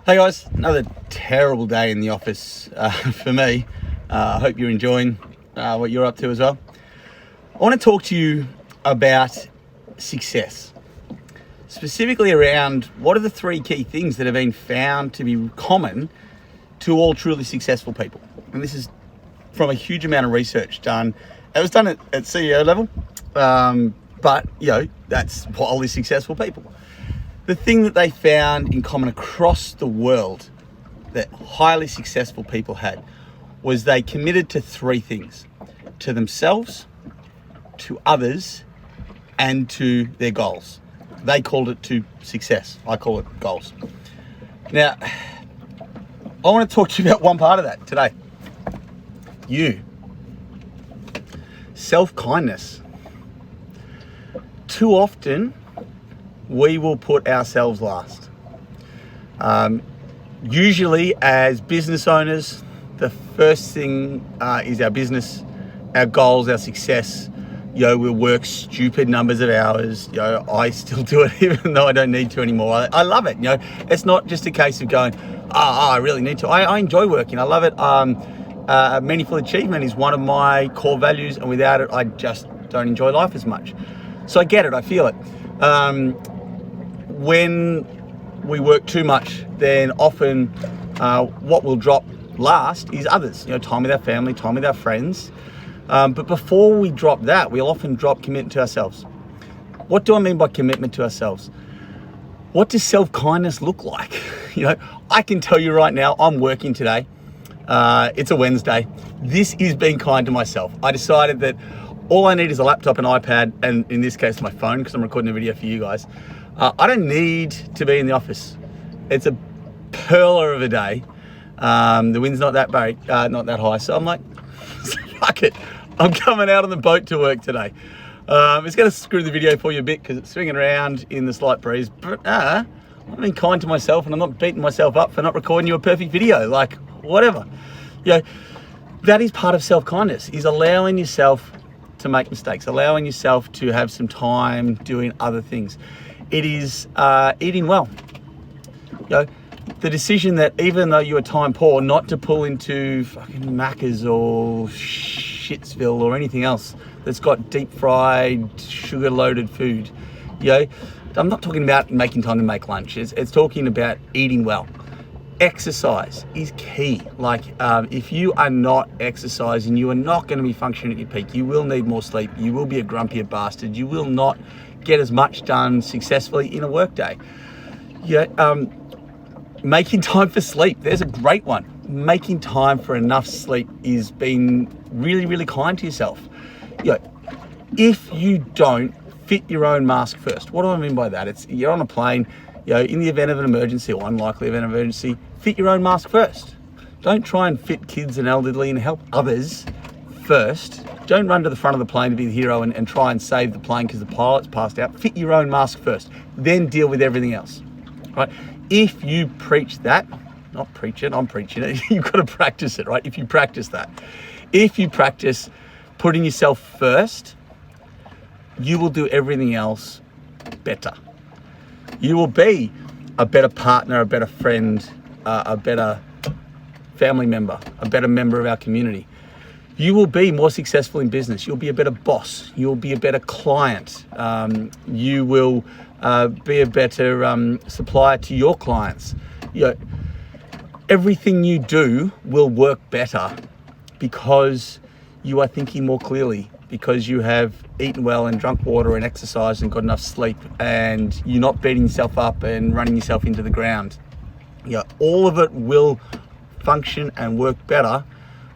Hey guys, another terrible day in the office for me. I hope you're enjoying what you're up to as well. I want to talk to you about success, specifically around what are the three key things that have been found to be common to all truly successful people. And this is from a huge amount of research done. It was done at CEO level, but that's wildly successful people. The thing that they found in common across the world that highly successful people had was they committed to three things: to themselves, to others, and to their goals. They called it to success. I call it goals. Now, I want to talk to you about one part of that today. You. Self-kindness. Too often, we will put ourselves last. Usually as business owners, the first thing is our business, our goals, our success. We'll work stupid numbers of hours. I still do it even though I don't need to anymore. I love it. It's not just a case of going, I really need to. I enjoy working. I love it. Meaningful achievement is one of my core values, and without it, I just don't enjoy life as much. So I get it. I feel it. When we work too much, then often what will drop last is others. Time with our family, time with our friends. But before we drop that, we'll often drop commitment to ourselves. What do I mean by commitment to ourselves? What does self-kindness look like? I can tell you right now, I'm working today. It's a Wednesday. This is being kind to myself. I decided that all I need is a laptop, an iPad, and in this case, my phone, because I'm recording a video for you guys. I don't need to be in the office. It's a perler of a day. The wind's not that high, so I'm like, fuck it. I'm coming out on the boat to work today. It's going to screw the video for you a bit because it's swinging around in the slight breeze, but I'm being kind to myself and I'm not beating myself up for not recording you a perfect video, like whatever. That is part of self-kindness, is allowing yourself to make mistakes, allowing yourself to have some time doing other things. It is eating well. The decision that even though you are time poor, not to pull into fucking Macca's or Shitsville or anything else that's got deep fried, sugar loaded food. I'm not talking about making time to make lunch. It's talking about eating well. Exercise is key. If you are not exercising, you are not going to be functioning at your peak. You will need more sleep. You will be a grumpier bastard. You will not get as much done successfully in a work day. Making time for sleep, there's a great one. Making time for enough sleep is being really, really kind to yourself. If you don't fit your own mask first, what do I mean by that? You're on a plane, in the event of an emergency or unlikely event of an emergency, fit your own mask first. Don't try and fit kids and elderly and help others first. Don't run to the front of the plane to be the hero and try and save the plane because the pilot's passed out. Fit your own mask first, then deal with everything else, right? If you preach that, not preach it, I'm preaching it, you've got to practice it, right? If you practice that, if you practice putting yourself first, you will do everything else better. You will be a better partner, a better friend, a better family member, a better member of our community. You will be more successful in business. You'll be a better boss. You'll be a better client. You will be a better supplier to your clients. Everything you do will work better because you are thinking more clearly, because you have eaten well and drunk water and exercised and got enough sleep, and you're not beating yourself up and running yourself into the ground. All of it will function and work better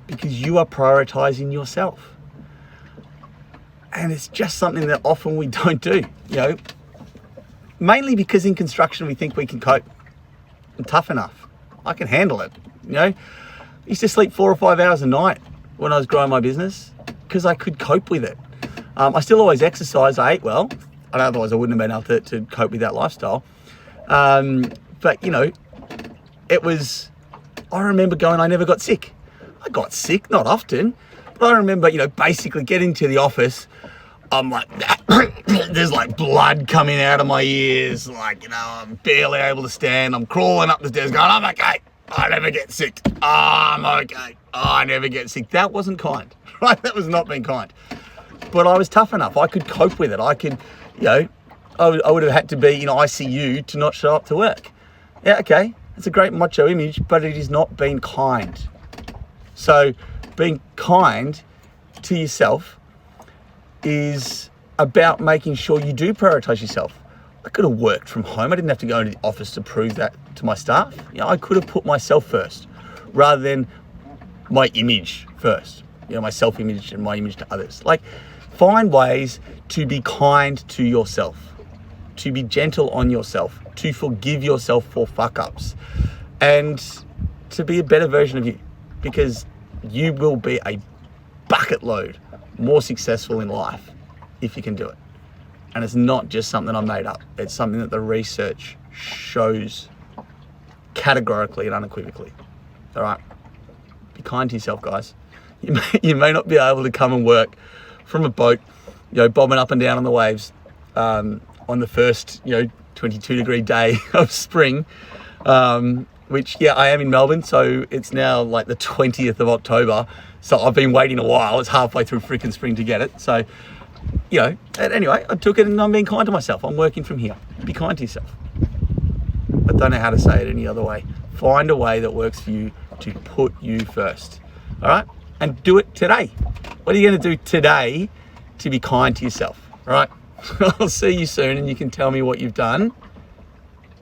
because you are prioritizing yourself. And it's just something that often we don't do, mainly because in construction we think we can cope. I'm tough enough. I can handle it. I used to sleep 4 or 5 hours a night when I was growing my business because I could cope with it. I still always exercise. I ate well. Otherwise I wouldn't have been able to cope with that lifestyle. But I remember going, I never got sick. I got sick, not often, but I remember, basically getting to the office, I'm like, there's like blood coming out of my ears. Like, I'm barely able to stand. I'm crawling up the stairs going, I'm okay. I never get sick. Oh, I'm okay. Oh, I never get sick. That wasn't kind, right? That was not being kind. But I was tough enough. I could cope with it. I could, I would have had to be in ICU to not show up to work. Yeah, okay. It's a great macho image, but it is not being kind. So being kind to yourself is about making sure you do prioritize yourself. I could have worked from home. I didn't have to go into the office to prove that to my staff. I could have put myself first rather than my image first. My self-image and my image to others. Like, find ways to be kind to yourself, to be gentle on yourself, to forgive yourself for fuck-ups, and to be a better version of you, because you will be a bucket load more successful in life if you can do it. And it's not just something I made up. It's something that the research shows categorically and unequivocally. All right? Be kind to yourself, guys. You may not be able to come and work from a boat, bobbing up and down on the waves on the first, 22-degree day of spring, which, I am in Melbourne, so it's now like the 20th of October. So I've been waiting a while. It's halfway through freaking spring to get it. So, anyway, I took it and I'm being kind to myself. I'm working from here. Be kind to yourself. I don't know how to say it any other way. Find a way that works for you to put you first. All right? And do it today. What are you going to do today to be kind to yourself? All right? I'll see you soon and you can tell me what you've done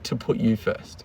to put you first.